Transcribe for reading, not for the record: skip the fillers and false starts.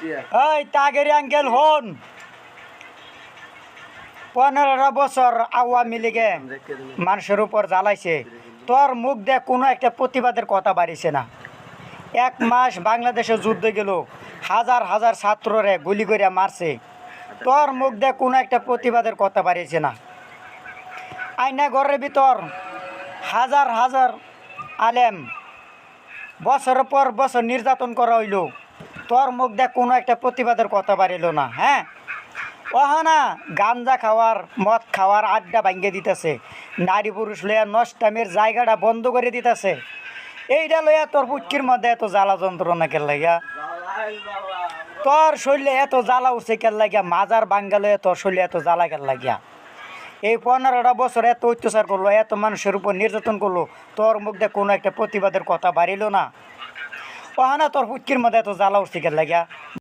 এই তাগেরি আঙ্কেল হন 15 বছর আওয়ামী লীগে মানুষের উপর জ্বালাইছে, তোর মুখ দিয়ে কোনো একটা প্রতিবাদের কথা বাড়িছে না। 1 মাস বাংলাদেশে যুদ্ধ গেল, হাজার হাজার ছাত্ররে গুলি করে মারছে, তোর মুখ দিয়ে কোনো একটা প্রতিবাদের কথা বাড়িছে না। আইনা ঘরের ভিতর হাজার হাজার আলেম বছরের পর বছর নির্যাতন করা হইল, তোর মুখ দিয়ে কোনো একটা প্রতিবাদের কথা বাড়িল না। হ্যাঁ, ওহানা গাঞ্জা খাওয়ার, মদ খাওয়ার আড্ডা ভাঙ্গে দিতেছে, নারী পুরুষ লইয়া নষ্টামের জায়গাটা বন্ধ করে দিতেছে। এইটা লইয়া তোর পুটকির মধ্যে এত জ্বালা যন্ত্রণা কেন লাগিয়া? তোর শরীরে এত জ্বালা উঠছে কেন লাগিয়া? মাজার বাঙ্গা লইয়া তোর শরীরে এত জ্বালা কেন লাগিয়া? এই 15টা বছর এত অত্যাচার করলো, এত মানুষের উপর নির্যাতন করলো, তোর মুখ দিয়ে কোনো একটা প্রতিবাদের কথা বাড়িল না। ওহানা তোর পুটকির মধ্যে এত জ্বালা উঠছে কেন লাগিয়া?